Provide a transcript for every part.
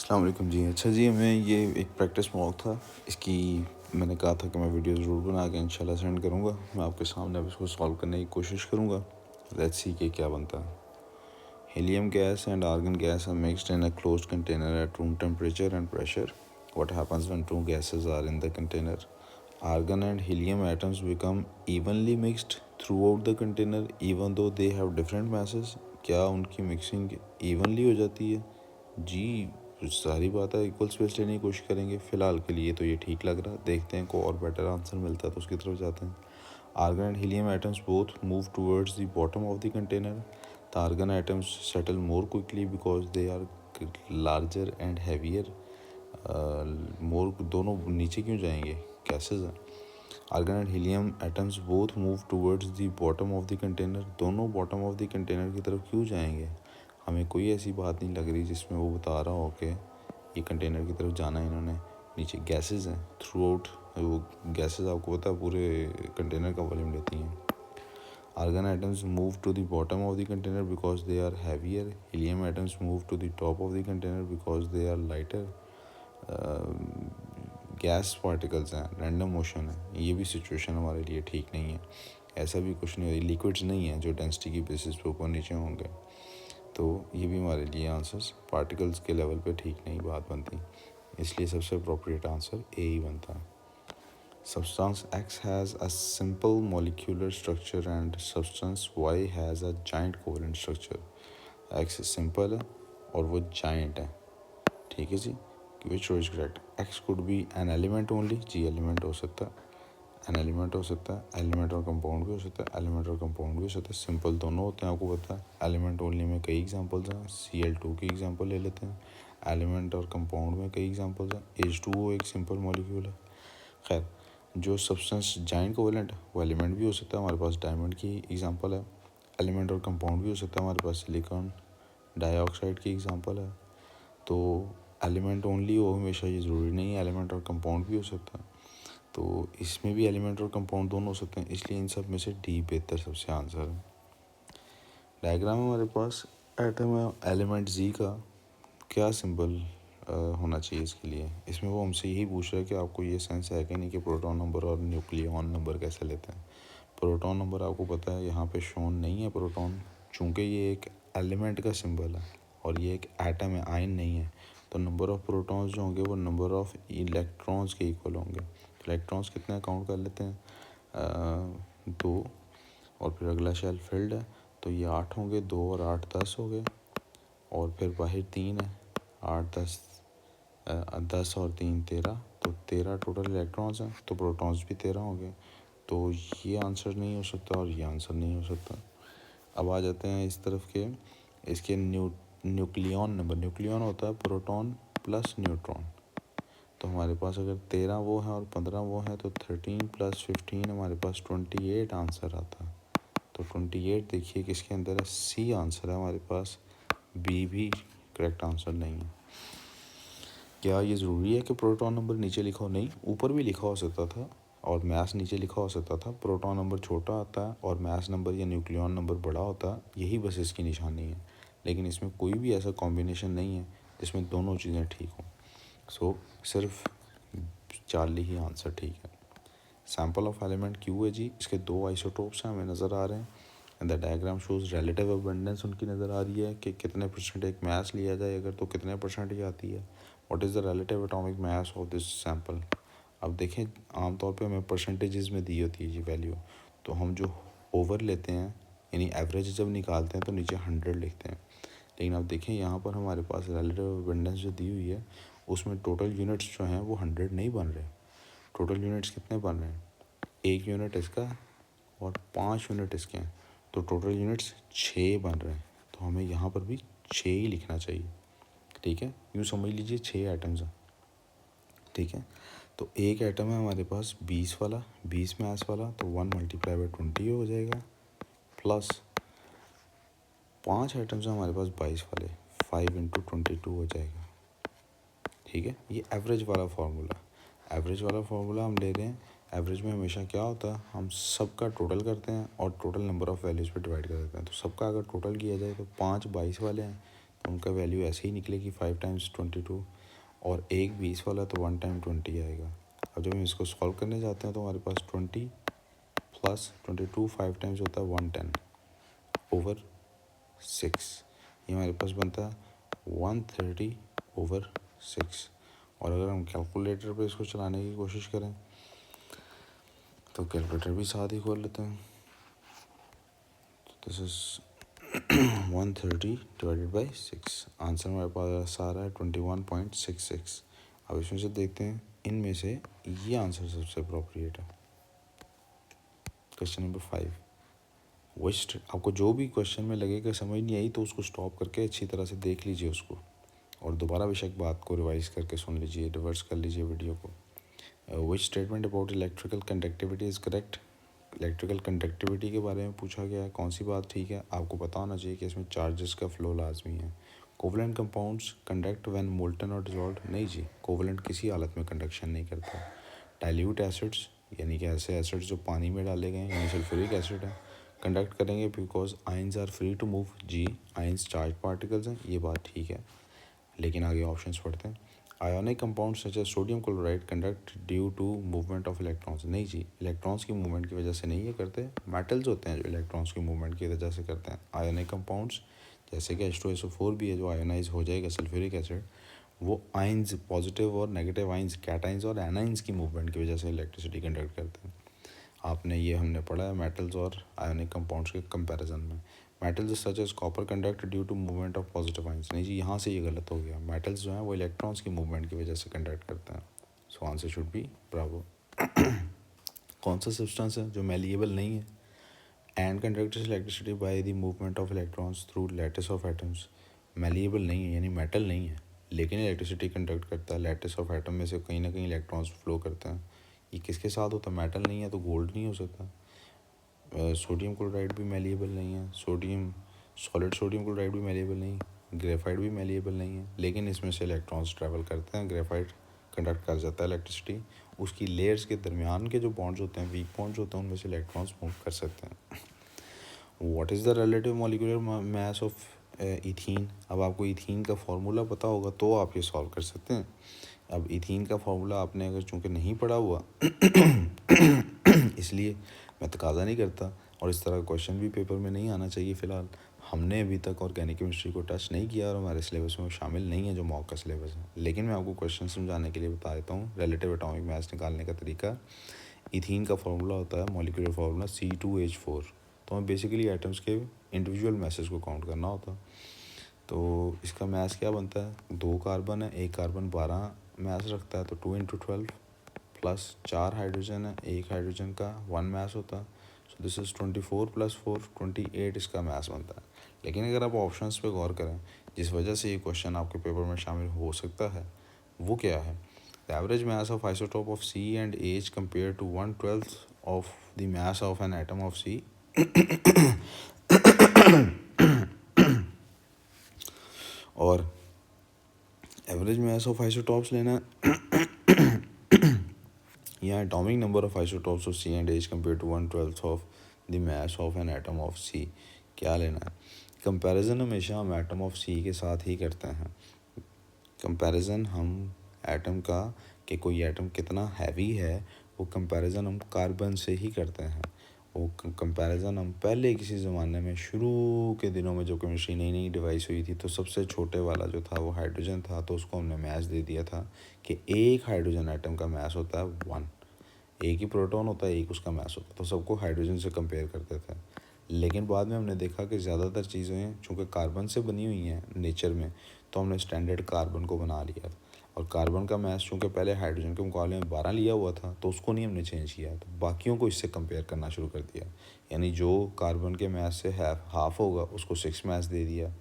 अस्सलाम वालेकुम जी। अच्छा जी, मैं ये एक प्रैक्टिस मॉक था। इसकी मैंने कहा था कि मैं वीडियो ज़रूर बना के इंशाल्लाह सेंड करूँगा। मैं आपके सामने अब इसको सॉल्व करने की कोशिश करूँगा। लेट्स सी कि क्या बनता है। Helium gas and argon gas are mixed in a closed container at room temperature and pressure. What happens when two gases are in the container? Argon and helium atoms become evenly mixed throughout the container even though they have different masses. क्या उनकी mixing evenly हो जाती है? जी, सारी बात है, equal space लेने की कोशिश करेंगे। फ़िलहाल के लिए तो ये ठीक लग रहा है, देखते हैं कोई और बेटर आंसर मिलता है तो उसकी तरफ जाते हैं। Argon and helium atoms both move towards the bottom of the container. The argon atoms settle more quickly because they are larger and heavier. More दोनों नीचे क्यों जाएंगे, गैसेज हैं. Argon and helium atoms both move towards the bottom of the container. दोनों bottom of the container की तरफ क्यों जाएंगे. हमें कोई ऐसी बात नहीं लग रही जिसमें वो बता रहा हो कि ये कंटेनर की तरफ जाना है इन्होंने. नीचे गैसेज हैं थ्रू आउट. वो गैसेज आपको पता है पूरे कंटेनर का वॉल्यूम लेती हैं. Argon atoms move to the bottom of the container because they are heavier. Helium atoms move to the top of the container because they are lighter. Gas particles हैं, random motion है. ये भी situation हमारे लिए ठीक नहीं है. ऐसा भी कुछ नहीं है, लिक्विड्स नहीं है जो डेंसिटी की बेसिस पे ऊपर नीचे होंगे. तो ये भी हमारे लिए आंसर्स पार्टिकल्स के लेवल पे ठीक नहीं बात बनती. इसलिए सबसे अप्रोप्रिएट आंसर ए ही बनता है. Substance X has a simple molecular structure and substance Y has a giant covalent structure. X simple है और वो giant है. ठीक है जी. Which is correct? X could be an element only. Ji element हो सकता है, an element हो सकता है, element और compound भी हो सकता है, element और compound भी हो सकता है. Simple दोनों होते हैं, आपको पता है. Element only में कई examples हैं. Cl2 की example ले लेते हैं. Element और compound में कई examples हैं. H2O एक simple molecule है. खैर, जो सब्सटेंस जाइंट कोवेलेंट वो एलिमेंट भी हो सकता है. हमारे पास डायमंड की एग्जांपल है. एलिमेंट और कंपाउंड भी हो सकता है. हमारे पास सिलिकॉन डाइऑक्साइड की एग्जांपल है. तो एलिमेंट ओनली हो हमेशा ये ज़रूरी नहीं है, एलिमेंट और कंपाउंड भी हो सकता है. तो इसमें भी एलिमेंट और कंपाउंड दोनों हो सकते हैं. इसलिए इन सब में से डी बेहतर सबसे आंसर है. डायग्राम में हमारे पास एटम है एलिमेंट जी का. क्या सिंबल होना चाहिए इसके लिए. इसमें वो हमसे यही पूछ रहा है कि आपको ये सेंस है कि नहीं कि प्रोटॉन नंबर और न्यूक्लियॉन नंबर कैसे लेते हैं. प्रोटॉन नंबर आपको पता है यहाँ पे शोन नहीं है प्रोटॉन, चूँकि ये एक एलिमेंट का सिंबल है और ये एक एटम है, आयन नहीं है. तो नंबर ऑफ़ प्रोटॉन्स जो होंगे वो नंबर ऑफ़ इलेक्ट्रॉन्स के इक्वल होंगे. इलेक्ट्रॉन्स कितने काउंट कर लेते हैं, 2. और फिर अगला शेल फिल्ड है तो ये 8 होंगे. 2 और 8 10 हो गए. और फिर बाहर 3 है. 8 10 और 3 13. तो 13 टोटल इलेक्ट्रॉन्स हैं. तो प्रोटॉन्स भी 13 हो गए. तो ये आंसर नहीं हो सकता और ये आंसर नहीं हो सकता. अब आ जाते हैं इस तरफ के. इसके न्यूक्लियॉन नंबर. न्यूक्लियॉन होता है प्रोटॉन प्लस न्यूट्रॉन. तो हमारे पास अगर 13 वो है और 15 वो है तो 13 + 15 हमारे पास 28 आंसर आता है. तो 28 देखिए किसके अंदर है, सी आंसर है हमारे पास. बी भी करेक्ट आंसर नहीं है. क्या ये ज़रूरी है कि प्रोटॉन नंबर नीचे लिखा हो. नहीं, ऊपर भी लिखा हो सकता था और मैस नीचे लिखा हो सकता था. प्रोटॉन नंबर छोटा आता है और मैस नंबर या न्यूक्लियॉन नंबर बड़ा होता है. यही बस इसकी निशानी है. लेकिन इसमें कोई भी ऐसा कॉम्बिनेशन नहीं है जिसमें दोनों चीज़ें ठीक हों. सो सिर्फ 40 ही आंसर ठीक है. सैम्पल ऑफ एलिमेंट क्यू है जी. इसके 2 आइसोटोप्स हैं हमें नज़र आ रहे हैं. And the diagram shows relative abundance उनकी नज़र आ रही है कि कितने % एक मैस लिया जाए अगर तो कितने % ही आती है. What is the relative atomic mass of this sample. अब देखें, आमतौर पे हमें परसेंटेजेस में दी होती है ये वैल्यू. तो हम जो ओवर लेते हैं यानी एवरेज जब निकालते हैं तो नीचे 100 लिखते हैं. लेकिन अब देखें यहाँ पर हमारे पास रिलेटिव अबंडेंस जो दी हुई है उसमें टोटल यूनिट्स जो हैं वो 100 नहीं बन रहे. टोटल यूनिट्स कितने बन रहे हैं, 1 यूनिट इसका और 5 यूनिट इसके हैं. तो टोटल यूनिट्स 6 बन रहे हैं. तो हमें यहाँ पर भी 6 ही लिखना चाहिए. ठीक है, यूँ समझ लीजिए 6 आइटम्स हैं. ठीक है, तो एक आइटम है हमारे पास 20 वाला, 20 मैस वाला. तो 1 × 20 हो जाएगा. प्लस 5 आइटम्स हैं हमारे पास 22 वाले, 5 × 22 हो जाएगा. ठीक है, ये एवरेज वाला फार्मूला. एवरेज वाला फार्मूला हम ले रहे हैं. एवरेज में हमेशा क्या होता है, हम सबका टोटल करते हैं और टोटल नंबर ऑफ़ वैल्यूज़ पे डिवाइड कर देते हैं. तो सबका अगर टोटल किया जाए तो 5 22 वाले हैं तो उनका वैल्यू ऐसे ही निकलेगी 5 टाइम्स 22, और एक 20 वाला तो 1 टाइम 20 आएगा। अब जब हम इसको सॉल्व करने जाते हैं तो हमारे पास 20 प्लस 22 5 टाइम्स होता है 110/6। ये हमारे पास बनता है 130/6। और अगर हम कैलकुलेटर पे इसको चलाने की कोशिश करें तो कैलकुलेटर भी साथ ही खोल लेते हैं। This is 130/6। आंसर हमारे पास आ रहा है 21.66। अब इसमें से देखते हैं इनमें से ये आंसर सबसे अप्रोप्रिएट है। क्वेश्चन नंबर 5, विच, आपको जो भी क्वेश्चन में लगे कि समझ नहीं आई तो उसको स्टॉप करके अच्छी तरह से देख लीजिए उसको, और दोबारा बेशक बात को रिवाइज करके सुन लीजिए, रिवर्स कर लीजिए वीडियो को। विच statement about electrical conductivity is correct. Electrical conductivity के बारे में पूछा गया है, कौन सी बात ठीक है। आपको पता होना चाहिए कि इसमें चार्जेस का फ्लो लाजमी है। Covalent compounds conduct when molten और डिसॉल्व्ड, नहीं जी, कोवलेंट किसी हालत में कंडक्शन नहीं करता। डाइल्यूट एसिड्स यानी कि ऐसे एसिड्स जो पानी में डाले गए यानी सल्फ्यूरिक एसिड है, कंडक्ट करेंगे because ions are free to move. जी, आयंस चार्ज पार्टिकल्स हैं, ये बात ठीक है। लेकिन आगे ऑप्शंस पढ़ते हैं। Ionic compound such as sodium chloride conduct due to movement of electrons, नहीं जी, इलेक्ट्रॉन्स की मूवमेंट की वजह से नहीं ये करते। मेटल्स होते हैं जो इलेक्ट्रॉन्स की मूवमेंट की वजह से करते हैं। आयोनिक कंपाउंड्स जैसे कि H2SO4 भी है जो आयोनाइज हो जाएगा सल्फ्यूरिक एसिड, वो आइंस, पॉजिटिव और नेगेटिव आइंस, कैटाइंस और एनाइंस की मूवमेंट की वजह से इलेक्ट्रिसिटी कंडक्ट करते हैं। आपने ये हमने पढ़ा है मेटल्स और आयोनिक कंपाउंड्स के कंपैरिजन में। Metals such as copper conduct due to movement of positive ions, नहीं जी, यहाँ से ये गलत हो गया। मेटल्स जो हैं वो इलेक्ट्रॉन्स की मूवमेंट की वजह से कंडक्ट करते हैं। So answer should be Bravo. कौन सा सब्सटेंस है जो मेलिएबल नहीं है and conducts electricity by the movement of electrons through lattice of atoms. Malleable नहीं है यानी मेटल नहीं है, लेकिन इलेक्ट्रिसिटी कंडक्ट करता है। लैटिस ऑफ एटम में से कहीं ना कहीं इलेक्ट्रॉन्स फ्लो करते हैं। ये किसके साथ होता है? मेटल नहीं है तो गोल्ड नहीं हो सकता। सोडियम क्लोराइड भी मेलिएबल नहीं है, सॉलिड सोडियम क्लोराइड भी मेलिएबल नहीं, ग्रेफाइट भी मेलिएबल नहीं है, लेकिन इसमें से इलेक्ट्रॉन्स ट्रैवल करते हैं। ग्रेफाइट कंडक्ट कर जाता है इलेक्ट्रिसिटी, उसकी लेयर्स के दरमियान के जो बॉन्ड्स होते हैं, वीक बॉन्ड्स होते हैं, उनमें से इलेक्ट्रॉन्स मूव कर सकते हैं। What is the relative molecular mass of ethene. अब आपको इथीन का फार्मूला पता होगा तो आप ये सॉल्व कर सकते हैं। अब इथीन का फार्मूला आपने अगर चूँकि नहीं पढ़ा हुआ इसलिए मैं तकाज़ा नहीं करता, और इस तरह का क्वेश्चन भी पेपर में नहीं आना चाहिए। फ़िलहाल हमने अभी तक ऑर्गेनिक केमिस्ट्री को टच नहीं किया और हमारे सिलेबस में शामिल नहीं है जो मॉक का सिलेबस है। लेकिन मैं आपको क्वेश्चन समझाने के लिए बता देता हूँ रिलेटिव एटॉमिक मास निकालने का तरीका। इथीन का फार्मूला होता है, मॉलिक्यूलर फार्मूला C2H4। तो हमें बेसिकली एटम्स के इंडिविजुअल मैसेज को काउंट करना होता। तो इसका मैस क्या बनता है? 2 कार्बन है, 1 कार्बन 12 मैस रखता है, तो 2 × 12 प्लस 4 हाइड्रोजन है, 1 हाइड्रोजन का 1 मैस होता है। सो दिस इज़ 24 + 4 28 इसका मैस बनता है। लेकिन अगर आप ऑप्शंस पे गौर करें, जिस वजह से ये क्वेश्चन आपके पेपर में शामिल हो सकता है, वो क्या है? The average mass of isotope of C and H compare to 1/12 of the mass of an atom of C। और एवरेज मास ऑफ आइसोटॉप्स लेना है या atomic number of isotopes of C and H compare to 1/12 of the mass of an atom of C, क्या लेना है? Comparison हमेशा हम atom of C के साथ ही करते हैं। कंपैरिजन हम एटम का कि कोई एटम कितना हैवी है, वो कंपैरिजन हम कार्बन से ही करते हैं। वो कंपैरिजन हम पहले किसी ज़माने में शुरू के दिनों में, जो केमिस्ट्री नई नई डिवाइस हुई थी, तो सबसे छोटे वाला जो था वो हाइड्रोजन था, तो उसको हमने मैस दे दिया था कि एक हाइड्रोजन एटम का मैस होता है 1, एक ही प्रोटॉन होता है, एक उसका मैस होता है, तो सबको हाइड्रोजन से कंपेयर करते थे। लेकिन बाद में हमने देखा कि ज़्यादातर चीज़ें चूँकि कार्बन से बनी हुई हैं नेचर में, तो हमने स्टैंडर्ड कार्बन को बना लिया। और कार्बन का मैस चूँकि पहले हाइड्रोजन के मुकाबले में 12 लिया हुआ था, तो उसको नहीं हमने चेंज किया, तो बाकियों को इससे कंपेयर करना शुरू कर दिया। यानी जो कार्बन के मैस से हाफ होगा उसको 6 मैस दे दिया,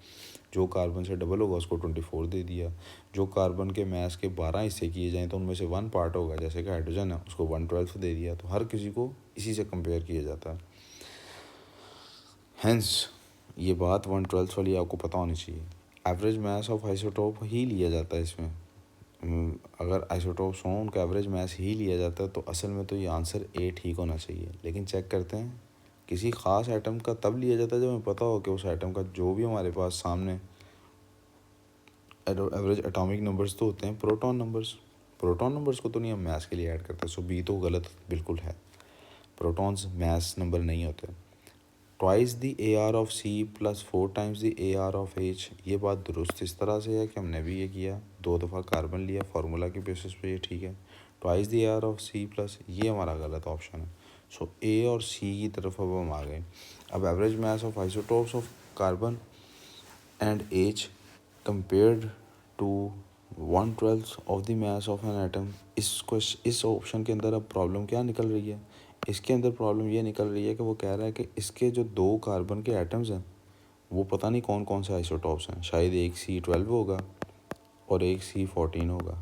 जो कार्बन से डबल होगा उसको 24 दे दिया, जो कार्बन के मैस के 12 हिस्से किए जाएँ तो उनमें से 1 पार्ट होगा, जैसे कि हाइड्रोजन है, उसको 1/12 दे दिया। तो हर किसी को इसी से कंपेयर किया जाता है। हेंस ये बात 1/12 वाली आपको पता होनी चाहिए। एवरेज मास ऑफ आइसोटोप ही लिया जाता है इसमें। अगर आइसोटोप्स हों उनका एवरेज मास ही लिया जाता है, तो असल में तो ये आंसर A ठीक होना चाहिए। लेकिन चेक करते हैं, किसी ख़ास एटम का तब लिया जाता है जब हमें पता हो कि उस एटम का जो भी हमारे पास सामने एवरेज एटॉमिक नंबर्स तो होते हैं प्रोटॉन नंबर्स को तो नहीं हम मैथ्स के लिए ऐड करते, सो बी तो गलत बिल्कुल है। प्रोटॉन्स मैथ्स नंबर नहीं होते। Twice the A R of C plus 4 times the A R of H, ये बात दुरुस्त इस तरह से है कि हमने भी ये किया, 2 दफ़ा कार्बन लिया फार्मूला के बेसिस पे, ये ठीक है। Twice the A R of C plus, ये हमारा गलत ऑप्शन है। सो ए और सी की तरफ अब हम आ गए। अब average mass of isotopes of carbon and H compared to 1/12 of the mass of an atom, इस ऑप्शन के अंदर अब प्रॉब्लम क्या निकल रही है? इसके अंदर प्रॉब्लम ये निकल रही है कि वो कह रहा है कि इसके जो 2 कार्बन के एटम्स हैं वो पता नहीं कौन कौन से आइसोटॉप्स हैं, शायद एक C12 होगा और एक C14 होगा,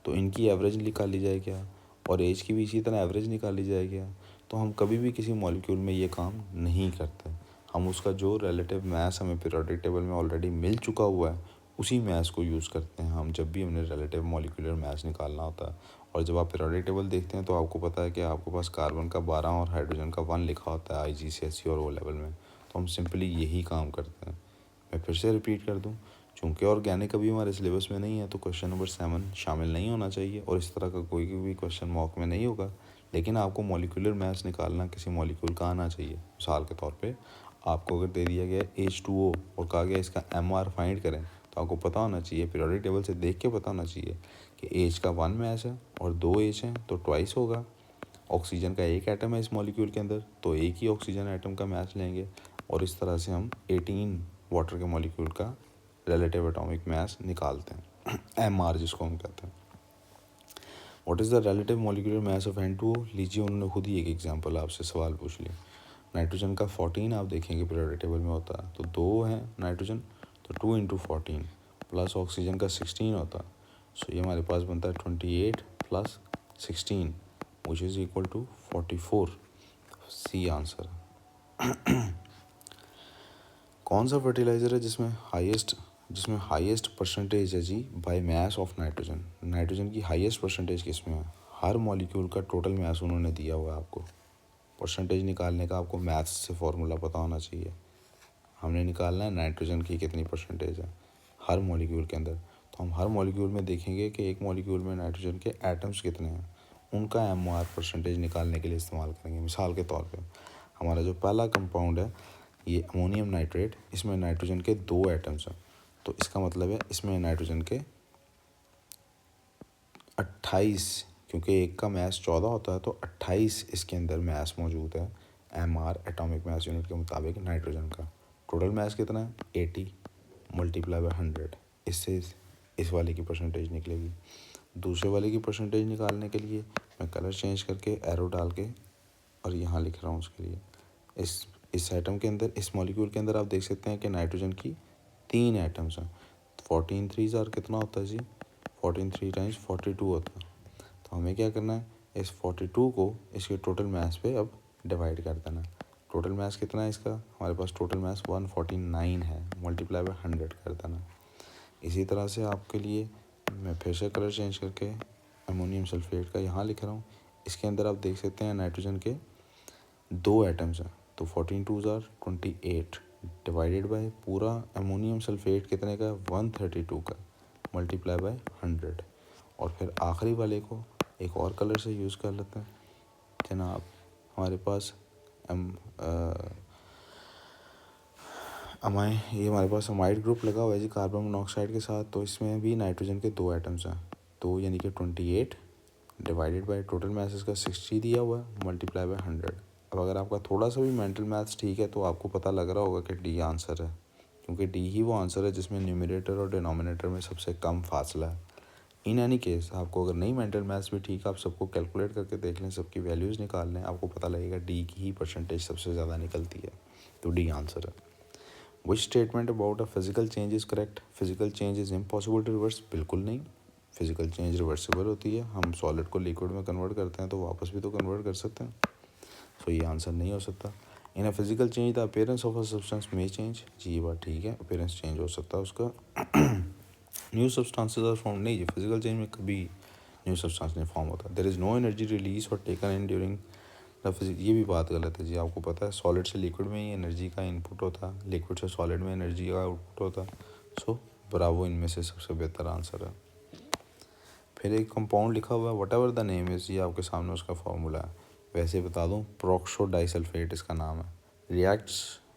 तो इनकी एवरेज निकाली जाए क्या, और एच की भी इसी तरह एवरेज निकाली जाए क्या? तो हम कभी भी किसी मॉलिक्यूल में ये काम नहीं करते। हम उसका जो रिलेटिव मास हमें पीरियोडिक टेबल में ऑलरेडी मिल चुका हुआ है उसी मास को यूज़ करते हैं हम जब भी हमने रिलेटिव मॉलिक्यूलर मास निकालना होता है। और जब आप पीरियोडिक टेबल देखते हैं तो आपको पता है कि आपके पास कार्बन का 12 और हाइड्रोजन का 1 लिखा होता है IGCSE और O लेवल में, तो हम सिंपली यही काम करते हैं। मैं फिर से रिपीट कर दूं, चूँकि ऑर्गेनिक अभी हमारे सिलेबस में नहीं है तो क्वेश्चन नंबर 7 शामिल नहीं होना चाहिए और इस तरह का कोई भी क्वेश्चन मॉक में नहीं होगा। लेकिन आपको मॉलिक्यूलर मास निकालना किसी मॉलिक्यूल का आना चाहिए। मिसाल के तौर पे आपको अगर दे दिया गया H2O और कहा गया इसका MR फाइंड करें, तो आपको पता होना चाहिए, पीरियोडिक टेबल से देख के पता होना चाहिए कि H का 1 मास है और 2 H हैं तो ट्वाइस होगा। ऑक्सीजन का एक एटम है इस मॉलिक्यूल के अंदर तो एक ही ऑक्सीजन एटम का मास लेंगे, और इस तरह से हम 18 वाटर के मॉलिक्यूल का रिलेटिव एटॉमिक मास निकालते हैं MR जिसको हम कहते हैं। What is the relative molecular mass of N2O? लीजिए, उन्होंने खुद ही एक एग्जांपल आपसे सवाल पूछ लिया। नाइट्रोजन का 14 आप देखेंगे पीरियोडिक टेबल में होता है, तो 2 हैं नाइट्रोजन तो 2 × 14 प्लस ऑक्सीजन का 16 होता है, सो ये हमारे पास बनता है 28 plus 16 which is equal to 44। C answer है। कौन सा फर्टिलाइज़र है जिसमें हाईएस्ट परसेंटेज है जी by mass of nitrogen? Nitrogen की हाईएस्ट परसेंटेज किस में है? हर मॉलिक्यूल का टोटल मास उन्होंने दिया हुआ है आपको। परसेंटेज निकालने का आपको मैथ्स से फॉर्मूला पता होना चाहिए। हमने निकालना है नाइट्रोजन की कितनी परसेंटेज है हर मॉलिक्यूल के अंदर, तो हम हर मॉलिक्यूल में देखेंगे कि एक मॉलिक्यूल में नाइट्रोजन के एटम्स कितने हैं, उनका MR परसेंटेज निकालने के लिए इस्तेमाल करेंगे। मिसाल के तौर पे हमारा जो पहला कंपाउंड है ये अमोनियम नाइट्रेट, इसमें नाइट्रोजन के 2 एटम्स हैं, तो इसका मतलब है इसमें नाइट्रोजन के 28, क्योंकि एक का मास 14 होता है तो 28 इसके अंदर मास मौजूद है MR एटॉमिक मास यूनिट के मुताबिक नाइट्रोजन का। टोटल मास कितना है 80 मल्टीप्लाई बाय 100, इससे इस वाले की परसेंटेज निकलेगी। दूसरे वाले की परसेंटेज निकालने के लिए मैं कलर चेंज करके एरो डाल के और यहाँ लिख रहा हूँ उसके लिए। इस एटम के अंदर, इस मॉलिक्यूल के अंदर आप देख सकते हैं कि नाइट्रोजन की 3 एटम्स हैं। 14 3 कितना होता है जी? 14 3 टाइम्स 42 होता है। तो हमें क्या करना है, इस 42 को इसके टोटल मास पे अब डिवाइड कर देना। टोटल मास कितना है इसका? हमारे पास टोटल मास 149 है, मल्टीप्लाई बाय 100 कर देना। इसी तरह से आपके लिए मैं फिर से कलर चेंज करके अमोनियम सल्फेट का यहाँ लिख रहा हूँ। इसके अंदर आप देख सकते हैं नाइट्रोजन के 2 एटम्स हैं, तो 14 2 28 डिवाइडेड बाय पूरा अमोनियम सल्फेट कितने का? 132 का, मल्टीप्लाई बाय 100। और फिर आखिरी वाले को एक और कलर से यूज़ कर लेते हैं जनाब। हमारे पास ये हमारे पास अमाइड ग्रुप लगा हुआ है जी कार्बन मोनोऑक्साइड के साथ, तो इसमें भी नाइट्रोजन के 2 एटम्स हैं, तो यानी कि 28 डिवाइडेड बाय टोटल मास इसका 60 दिया हुआ है, मल्टीप्लाई बाय 100। अब अगर आपका थोड़ा सा भी मेंटल मैथ्स ठीक है तो आपको पता लग रहा होगा कि डी आंसर है, क्योंकि डी ही वो आंसर है जिसमें न्यूमरेटर और डिनोमिनेटर में सबसे कम फासला है। इन एनी केस आपको अगर नहीं मेंटल मैथ्स भी ठीक, आप सबको कैलकुलेट करके देख लें, सबकी वैल्यूज़ निकाल लें, आपको पता लगेगा डी की ही परसेंटेज सबसे ज़्यादा निकलती है, तो डी आंसर है। Which statement about a physical change is correct? Physical change is impossible to reverse? बिल्कुल नहीं, फिजिकल चेंज रिवर्सिबल होती है। हम सॉलिड को लिक्विड में कन्वर्ट करते हैं तो वापस भी तो कन्वर्ट कर सकते हैं, सो ये आंसर नहीं हो सकता। In a physical change the appearance of a substance में चेंज, जी ये बात ठीक है, अपीयरेंस चेंज हो सकता है उसका। न्यू सब्सटेंसेस आर फॉर्म, नहीं जी फिजिकल चेंज में कभी न्यू सब्सटेंस नहीं फॉर्म होता। There is no energy release और taken in during the physic, ये भी बात गलत है जी। आपको पता है सॉलिड से लिक्विड में ही एनर्जी का इनपुट होता है, लिक्विड से सॉलिड में एनर्जी का आउटपुट होता है, सो ब्रावो इनमें से सबसे बेहतर आंसर है। फिर एक कंपाउंड लिखा हुआ है, what ever the name is, ये आपके सामने उसका फार्मूला है। वैसे बता दूँ, प्रोक्सो डाइसल्फेट इसका नाम है।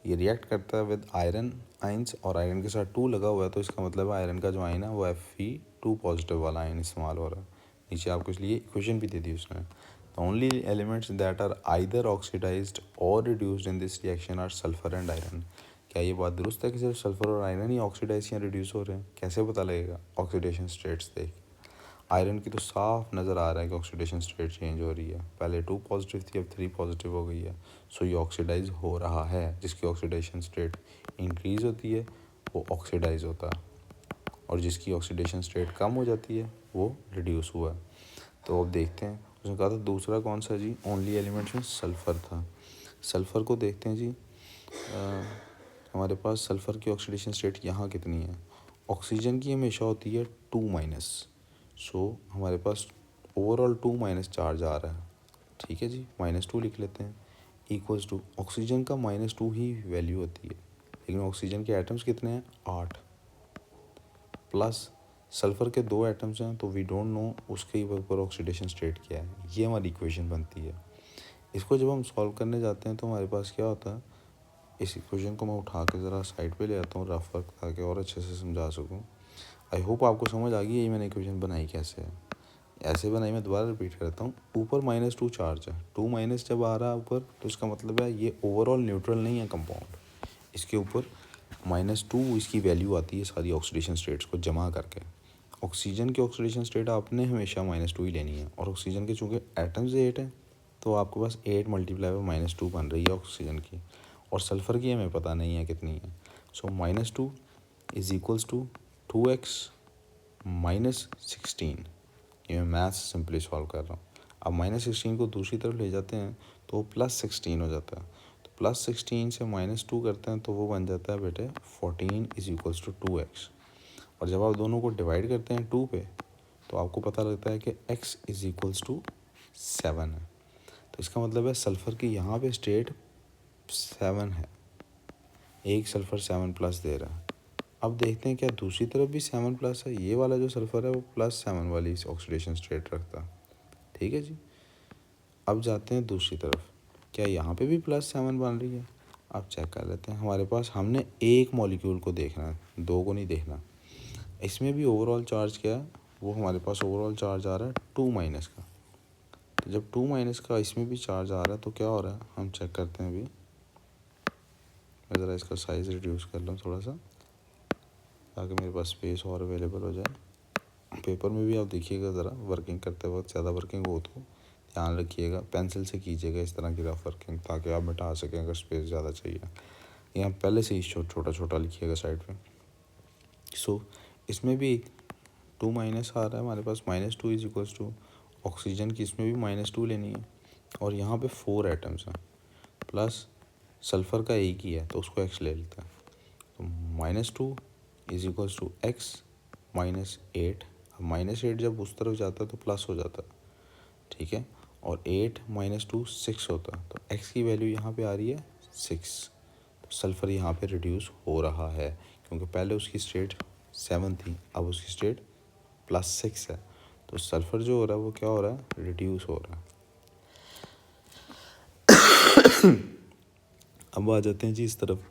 ये रिएक्ट करता है विद आयरन आइंस, और आयरन के साथ 2 लगा हुआ है, तो इसका मतलब है आयरन का जो आयन है वो Fe2 पॉजिटिव वाला आयन इस्तेमाल हो रहा है। नीचे आपको इसलिए इक्वेशन भी दे दी उसने। The only elements that are either oxidised और reduced in this reaction are sulphur and iron. क्या ये बात दुरुस्त है कि सिर्फ सल्फर और आयरन ही ऑक्सीडाइज या रिड्यूस हो रहे हैं? कैसे पता लगेगा? ऑक्सीडेशन स्टेट्स देख। आयरन की तो साफ नज़र आ रहा है कि ऑक्सीडेशन स्टेट चेंज हो रही है, पहले 2 पॉजिटिव थी, अब 3 पॉजिटिव हो गई है। सो ये ऑक्सीडाइज हो रहा है। जिसकी ऑक्सीडेशन स्टेट इंक्रीज़ होती है वो ऑक्सीडाइज होता है, और जिसकी ऑक्सीडेशन स्टेट कम हो जाती है वो रिड्यूस हुआ है। तो अब देखते हैं, उसने कहा था दूसरा कौन सा जी, ओनली एलिमेंट्स में सल्फ़र था। सल्फ़र को देखते हैं जी। हमारे पास सल्फ़र की ऑक्सीडेशन स्टेट यहाँ कितनी है? ऑक्सीजन की हमेशा होती है 2-। सो हमारे पास ओवरऑल 2- चार्ज आ रहा है। ठीक है जी, -2 लिख लेते हैं, इक्वल्स टू ऑक्सीजन का -2 ही वैल्यू होती है, लेकिन ऑक्सीजन के एटम्स कितने हैं? 8, प्लस सल्फ़र के 2 एटम्स हैं, तो वी डोंट नो उसके ऊपर ऑक्सीडेशन स्टेट क्या है। ये हमारी इक्वेशन बनती है। इसको जब हम सॉल्व करने जाते हैं तो हमारे पास क्या होता है, इस इक्वेशन को मैं उठा के ज़रा साइड पे ले आता हूँ रफ वर्क, ताकि और अच्छे से समझा सकूँ। आई होप आपको समझ आ गई है मैंने इक्वेशन बनाई कैसे है। ऐसे बनाई, मैं दोबारा रिपीट करता हूँ। ऊपर -2 चार्ज है, 2- जब आ रहा है ऊपर, तो इसका मतलब है ये ओवरऑल न्यूट्रल नहीं है कंपाउंड। इसके ऊपर -2 इसकी वैल्यू आती है सारी ऑक्सीडेशन स्टेट्स को जमा करके। ऑक्सीजन की ऑक्सीडेशन स्टेट आपने हमेशा -2 ही लेनी है, और ऑक्सीजन के चूँकि एटम्स 8 हैं, तो आपके पास 8 मल्टीप्लाई बाई -2 बन रही है ऑक्सीजन की, और सल्फ़र की हमें पता नहीं है कितनी है। सो -2 इज़ इक्वल्स टू 2x -16। ये मैं मैथ्स सिंपली सॉल्व कर रहा हूँ। अब -16 को दूसरी तरफ ले जाते हैं तो वो +16 हो जाता है। तो +16 से -2 करते हैं तो वो बन जाता है बेटे 14 इज़ इक्वल्स टू 2x। और जब आप दोनों को डिवाइड करते हैं 2 पे, तो आपको पता लगता है कि x इज़ इक्वल्स टू 7 है। तो इसका मतलब है सल्फ़र की यहाँ पे स्टेट 7 है, एक सल्फ़र 7+ दे रहा है। अब देखते हैं क्या दूसरी तरफ भी 7+ है। ये वाला जो सल्फ़र है वो +7 वाली ऑक्सीडेशन स्टेट रखता है। ठीक है जी। अब जाते हैं दूसरी तरफ, क्या यहाँ पे भी +7 बन रही है? अब चेक कर लेते हैं। हमारे पास हमने एक मॉलिक्यूल को देखना है, 2 को नहीं देखना। इसमें भी ओवरऑल चार्ज क्या है? वो हमारे पास ओवरऑल चार्ज आ रहा है 2- का। तो जब 2- का इसमें भी चार्ज आ रहा है तो क्या हो रहा है, हम चेक करते हैं अभी। मैं ज़रा इसका साइज़ रिड्यूस कर लूँ थोड़ा सा, ताकि मेरे पास स्पेस और अवेलेबल हो जाए। पेपर में भी आप देखिएगा ज़रा, वर्किंग करते वक्त ज़्यादा वर्किंग हो तो ध्यान रखिएगा, पेंसिल से कीजिएगा इस तरह की रफ वर्किंग, ताकि आप मिटा सकें अगर स्पेस ज़्यादा चाहिए। यहाँ पहले से ही छोटा छोटा लिखिएगा साइड पे। सो इसमें भी 2- आ रहा है हमारे पास, -2 इज इक्वल्स टू ऑक्सीजन की इसमें भी -2 लेनी है, और यहाँ पे 4 एटम्स हैं, प्लस सल्फ़र का एक ही है तो उसको x ले लेते हैं। तो -2 इज इक्वल्स टू x -8। अब -8 जब उस तरफ जाता है तो प्लस हो जाता है, ठीक है, और 8 -2 6 होता है, तो x की वैल्यू यहाँ पे आ रही है 6। तो सल्फ़र यहाँ पे रिड्यूस हो रहा है, क्योंकि पहले उसकी स्टेट 7 थी, अब उसकी स्टेट +6 है। तो सल्फ़र जो हो रहा है वो क्या हो रहा है, रिड्यूस हो रहा है। अब आ जाते हैं जी इस तरफ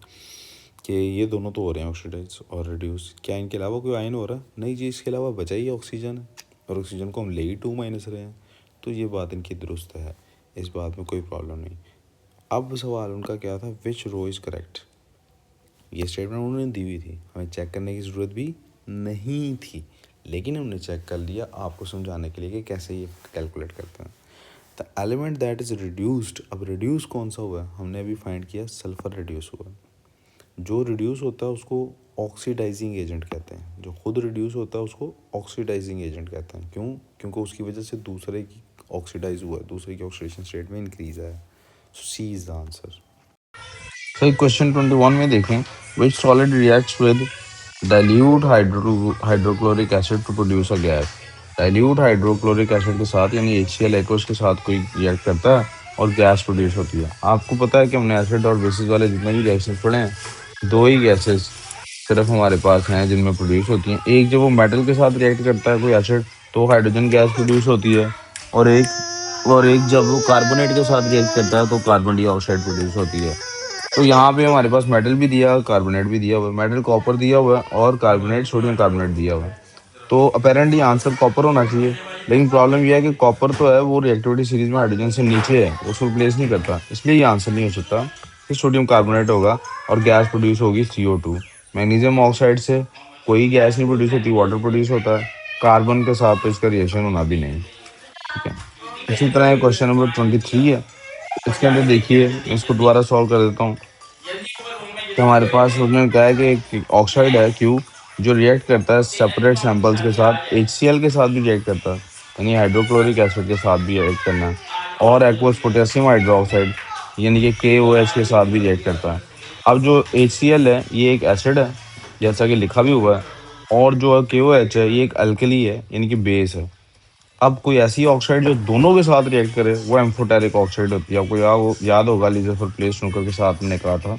कि ये दोनों तो हो रहे हैं ऑक्सीडाइज और रिड्यूस, क्या इनके अलावा कोई आयन हो रहा है? नहीं जी, इसके अलावा बचा ही ऑक्सीजन है, और ऑक्सीजन को हम ले ही 2- रहे हैं, तो ये बात इनकी दुरुस्त है, इस बात में कोई प्रॉब्लम नहीं। अब सवाल उनका क्या था, विच रो इज़ करेक्ट। ये स्टेटमेंट उन्होंने दी हुई थी, हमें चेक करने की ज़रूरत भी नहीं थी, लेकिन हमने चेक कर लिया आपको समझाने के लिए कि कैसे ये कैलकुलेट करते हैं। The element that is reduced, अब रिड्यूस कौन सा हुआ है, हमने अभी फाइंड किया सल्फ़र रिड्यूस हुआ। जो रिड्यूस होता है उसको ऑक्सीडाइजिंग एजेंट कहते हैं, जो खुद रिड्यूस होता है उसको ऑक्सीडाइजिंग एजेंट कहते हैं। क्यों? क्योंकि उसकी वजह से दूसरे की ऑक्सीडाइज हुआ है, दूसरे की ऑक्सीडेशन स्टेट में इंक्रीज है। So C is the answer. Sir question 21 में देखें, which solid reacts with dilute hydrochloric acid to produce a gas. Dilute hydrochloric acid के साथ यानी HCl एक्वस के साथ कोई रिएक्ट करता है और गैस प्रोड्यूस होती है। आपको पता है कि हमने एसिड और बेसिस वाले जितने भी गैसेस पढ़े हैं, 2 ही गैसेस सिर्फ हमारे पास हैं जिनमें प्रोड्यूस होती हैं। एक जब वो मेटल के साथ रिएक्ट करता है कोई एसिड तो हाइड्रोजन गैस प्रोड्यूस होती है, और एक जब वो कार्बोनेट के साथ रिएक्ट करता है तो कार्बन डाइऑक्साइड प्रोड्यूस होती है। तो यहाँ पे हमारे पास मेटल भी दिया है, कार्बोनेट भी दिया हुआ है। मेटल कॉपर दिया हुआ है और कार्बोनेट सोडियम कार्बोनेट दिया हुआ है। तो अपेरेंटली आंसर कॉपर होना चाहिए, लेकिन प्रॉब्लम यह है कि कॉपर तो है वो रिएक्टिविटी सीरीज में हाइड्रोजन से नीचे है, उसको रिप्लेस नहीं करता, इसलिए ये आंसर नहीं हो सकता। फिर सोडियम कार्बोनेट होगा और गैस प्रोड्यूस होगी CO2। मैग्नीशियम ऑक्साइड से कोई गैस नहीं प्रोड्यूस होती, वाटर प्रोड्यूस होता है। कार्बन के साथ तो इसका रिएक्शन होना भी नहीं। ठीक है। इसी तरह क्वेश्चन नंबर 23 है। इसके अंदर देखिए, मैं इसको दोबारा सॉल्व कर देता हूँ। तो हमारे पास उसने कहा है कि एक ऑक्साइड है Q जो रिएक्ट करता है सेपरेट सैंपल्स के साथ, HCl के साथ भी रिएक्ट करता है, यानी हाइड्रोक्लोरिक एसिड के साथ भी रिएक्ट करना है, और एक्वस पोटेशियम हाइड्रोक्साइड यानी कि KOH के साथ भी रिएक्ट करता है। अब जो HCl है ये एक एसिड है जैसा कि लिखा भी हुआ है, और जो KOH है ये एक अल्कली है यानी कि बेस है। अब कोई ऐसी ऑक्साइड जो दोनों के साथ रिएक्ट करे वो एम्फोटेरिक ऑक्साइड होती है। आपको याद होगा लिजरफर प्लेस स्नूकर के साथ मैंने कहा था।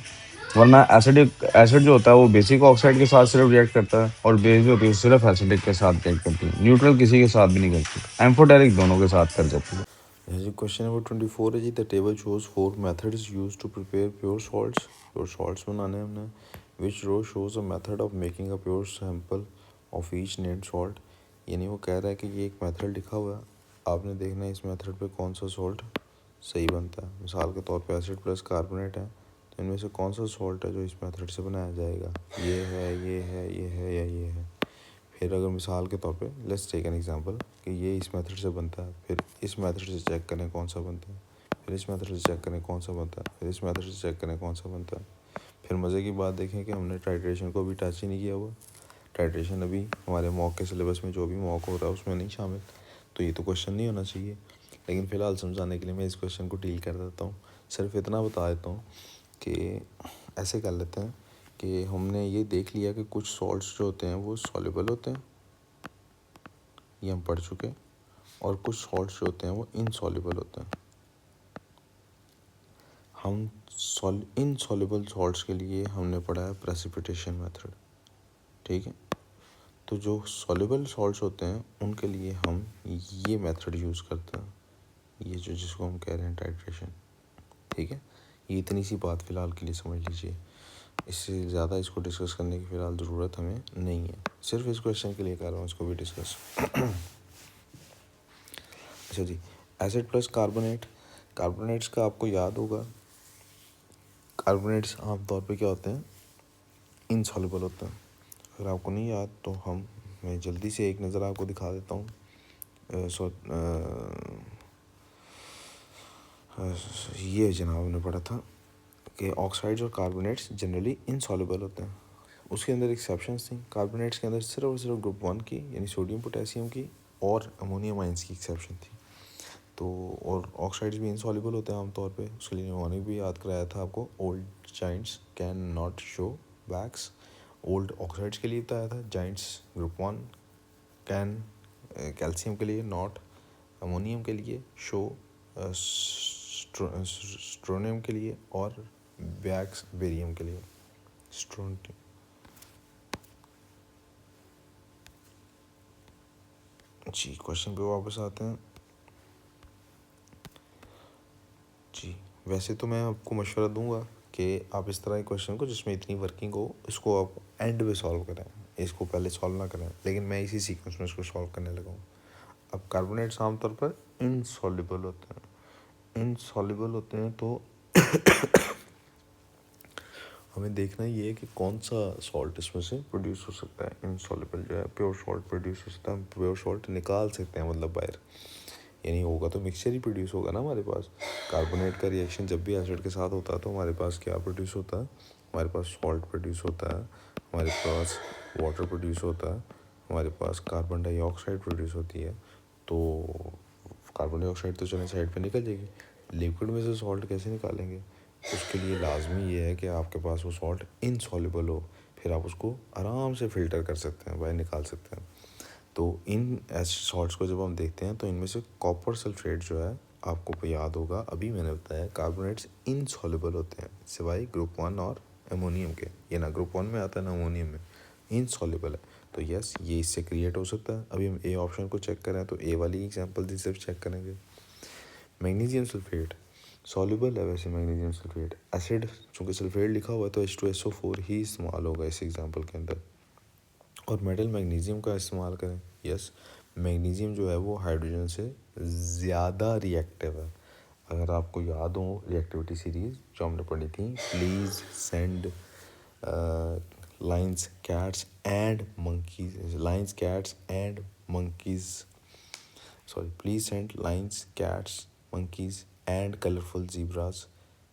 वरना एसिडिक एसिड जो होता है वो बेसिक ऑक्साइड के साथ सिर्फ रिएक्ट करता है, और बेस जो होती है वो सिर्फ एसिडिक के साथ रिएक्ट करती है, न्यूट्रल किसी के साथ भी नहीं करती, एम्फोटेरिक दोनों के साथ कर जाती है। जी क्वेश्चन नंबर 24 है जी। The table shows 4 methods use to prepare pure salts बनाने हैं हमने। Which row shows a method of making a pure sample of each named salt. यानी वो कह रहा है कि ये एक मेथड लिखा हुआ है, आपने देखना है इस मेथड पे कौन सा सॉल्ट सही बनता है। मिसाल के तौर पे एसिड प्लस कार्बोनेट है, तो इनमें से कौन सा सॉल्ट है जो इस मेथड से बनाया जाएगा, ये है, ये है, ये है या ये है। फिर अगर मिसाल के तौर पे लेट्स टेक एन एग्जांपल कि ये इस मेथड से बनता है, फिर इस मेथड से चेक करें कौन सा बनता है, फिर इस मेथड से चेक करें कौन सा बनता है, फिर इस मेथड से चेक करें कौन सा बनता है। फिर मज़े की बात देखें कि हमने टाइट्रेशन को अभी टच ही नहीं किया हुआ। टाइट्रेशन अभी हमारे मॉक के सिलेबस में जो भी मॉक हो रहा है उसमें नहीं शामिल, तो ये तो क्वेश्चन नहीं होना चाहिए। लेकिन फ़िलहाल समझाने के लिए मैं इस क्वेश्चन को डील कर देता हूँ। सिर्फ इतना बता देता हूँ कि ऐसे कर लेते हैं कि हमने ये देख लिया कि कुछ सॉल्ट्स जो होते हैं वो सॉल्युबल होते हैं, ये हम पढ़ चुके हैं, और कुछ सॉल्ट्स जो होते हैं वो इनसॉल्युबल होते हैं। हम इनसॉल्युबल सॉल्ट्स के लिए हमने पढ़ा है प्रेसिपिटेशन मेथड। ठीक है। तो जो सॉल्युबल सॉल्ट्स होते हैं उनके लिए हम ये मेथड यूज़ करते हैं, ये जो जिसको हम कह रहे हैं टाइट्रेशन। ठीक है। ये इतनी सी बात फ़िलहाल के लिए समझ लीजिए, इससे ज़्यादा इसको डिस्कस करने की फ़िलहाल ज़रूरत हमें नहीं है। सिर्फ इस क्वेश्चन के लिए कर रहा हूँ इसको भी डिस्कस। अच्छा जी, एसिड प्लस कार्बोनेट्स का आपको याद होगा, कार्बोनेट्स आमतौर पे क्या होते हैं, इनसॉल्युबल होते हैं। अगर आपको नहीं याद तो मैं जल्दी से एक नज़र आपको दिखा देता हूँ। ये जनाब ने पढ़ा था कि ऑक्साइड्स और कार्बोनेट्स जनरली इनसॉल्युबल होते हैं। उसके अंदर एक्सेप्शंस थी। कार्बोनेट्स के अंदर सिर्फ और सिर्फ ग्रुप 1 की यानी सोडियम पोटेशियम की और अमोनियम आइंस की एक्सेप्शन थी। तो और ऑक्साइड्स भी इनसॉल्युबल होते हैं आमतौर पे, उसके लिए मैंने भी याद कराया था आपको, old Giants can not show wax. Old oxides के लिए बताया था, जाइंट्स ग्रुप 1 कैन, कैल्शियम के लिए नॉट, अमोनियम के लिए शो, स्ट्रोनियम के लिए, और वैक्स बेरियम के लिए स्ट्रोनियम। जी क्वेश्चन पे वापस आते हैं जी। वैसे तो मैं आपको मशवरा दूंगा कि आप इस तरह के क्वेश्चन को जिसमें इतनी वर्किंग हो इसको आप एंड में सॉल्व करें, इसको पहले सॉल्व ना करें, लेकिन मैं इसी सीक्वेंस में इसको सॉल्व करने लगा हूँ। अब कार्बोनेट्स आमतौर पर इनसॉल्युबल होते हैं तो हमें देखना ये है कि कौन सा सॉल्ट इसमें से प्रोड्यूस हो सकता है। इनसॉल्युबल जो है प्योर सॉल्ट प्रोड्यूस हो सकता है, हम प्योर सॉल्ट निकाल सकते हैं, मतलब बाहर, यानी होगा तो मिक्सचर ही प्रोड्यूस होगा ना हमारे पास। कार्बोनेट का रिएक्शन जब भी एसिड के साथ होता है तो हमारे पास क्या प्रोड्यूस होता है, हमारे पास सॉल्ट प्रोड्यूस होता है, हमारे पास वाटर प्रोड्यूस होता है, हमारे पास कार्बन डाइऑक्साइड प्रोड्यूस होती है। तो कार्बन डाइऑक्साइड तो चलें साइड पे निकल जाएगी, लिक्विड में से सॉल्ट कैसे निकालेंगे। उसके लिए लाजमी ये है कि आपके पास वो सॉल्ट इनसॉल्युबल हो, फिर आप उसको आराम से फ़िल्टर कर सकते हैं, बाहर निकाल सकते हैं। तो इन एसिड सॉल्ट्स को जब हम देखते हैं तो इनमें से कॉपर सल्फेट जो है, आपको याद होगा अभी मैंने बताया कार्बोनेट्स इनसॉल्युबल होते हैं सिवाय ग्रुप 1 और अमोनियम के, ये ना ग्रुप 1 में आता है ना अमोनियम में, इनसॉल्युबल है। तो यस ये इससे क्रिएट हो सकता है। अभी हम ए ऑप्शन को चेक करें तो ए वाली एग्जांपल दी सिर्फ चेक करेंगे। मैग्नीशियम सल्फेट सॉल्युबल है वैसे मैग्नीशियम सल्फेट, एसिड चूँकि सल्फेट लिखा हुआ है तो H2SO4 ही इस्तेमाल होगा इस एग्जांपल के अंदर। और मेटल मैग्नीशियम का इस्तेमाल करें, यस मैग्नीशियम जो है वो हाइड्रोजन से ज़्यादा रिएक्टिव है। अगर आपको याद हो रिएक्टिविटी सीरीज़ जो हमने पढ़ी थी, please send lions cats and monkeys, lines cats and monkeys, sorry, please send lions, cats, monkeys and colorful zebras.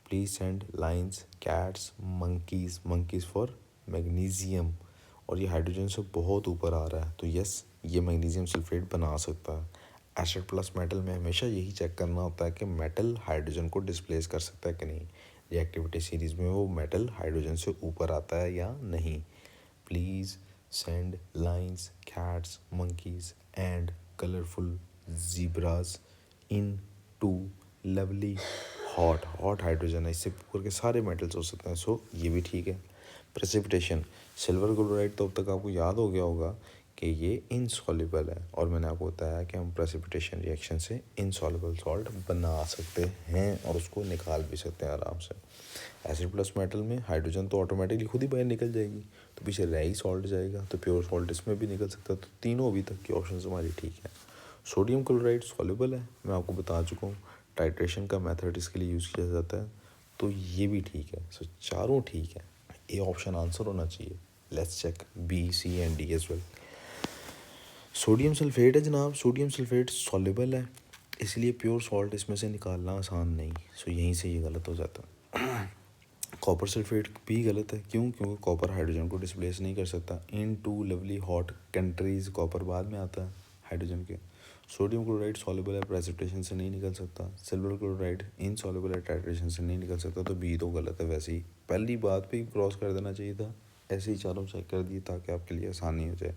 Please send lions, cats, monkeys for magnesium। और ये हाइड्रोजन से बहुत ऊपर आ रहा है तो यस ये मैग्नीशियम सल्फेट बना सकता है। एसिड प्लस मेटल में हमेशा यही चेक करना होता है कि मेटल हाइड्रोजन को डिस्प्लेस कर सकता है कि नहीं, रिएक्टिविटी सीरीज में वो मेटल हाइड्रोजन से ऊपर आता है या नहीं। Please send lions, cats, monkeys and colorful zebras into lovely hot hydrogen है, इससे ऊपर के सारे मेटल्स हो सकते हैं। सो ये भी ठीक है। प्रेसिपिटेशन सिल्वर क्लोराइड तो अब तक आपको याद हो गया होगा कि ये इनसॉल्युबल है, और मैंने आपको बताया कि हम प्रेसिपिटेशन रिएक्शन से इनसॉल्युबल सॉल्ट बना सकते हैं और उसको निकाल भी सकते हैं आराम से। एसिड प्लस मेटल में हाइड्रोजन तो ऑटोमेटिकली खुद ही बाहर निकल जाएगी, तो पीछे रह ही सॉल्ट जाएगा, तो प्योर सॉल्ट इसमें भी निकल सकता है। तो तीनों अभी तक की ऑप्शन हमारी ठीक है। सोडियम क्लोराइड सॉल्युबल है, मैं आपको बता चुका हूँ। टाइट्रेशन का मेथड इसके लिए यूज़ किया जाता है, तो ये भी ठीक है। सो चारों ठीक है, ए ऑप्शन आंसर होना चाहिए। Let's check B, C and D as well. Sodium sulphate है जनाब, सोडियम सल्फेट सॉल्युबल है, इसलिए प्योर सॉल्ट इसमें से निकालना आसान नहीं। सो यहीं से ये गलत हो जाता है। कॉपर सल्फेट भी गलत है, क्यों? क्योंकि कॉपर हाइड्रोजन को डिस्प्लेस नहीं कर सकता। In two lovely hot countries copper बाद में आता है हाइड्रोजन के। सोडियम क्लोराइड सॉल्युबल है, प्रेसिपिटेशन से नहीं निकल सकता। सिल्वर क्लोराइड इनसॉल्युबल है, टाइट्रेशन से नहीं निकल सकता। तो बी तो गलत है। वैसे ही पहली बात पे ही क्रॉस कर देना चाहिए था, ऐसे ही चारों चेक कर दिए ताकि आपके लिए आसानी हो जाए।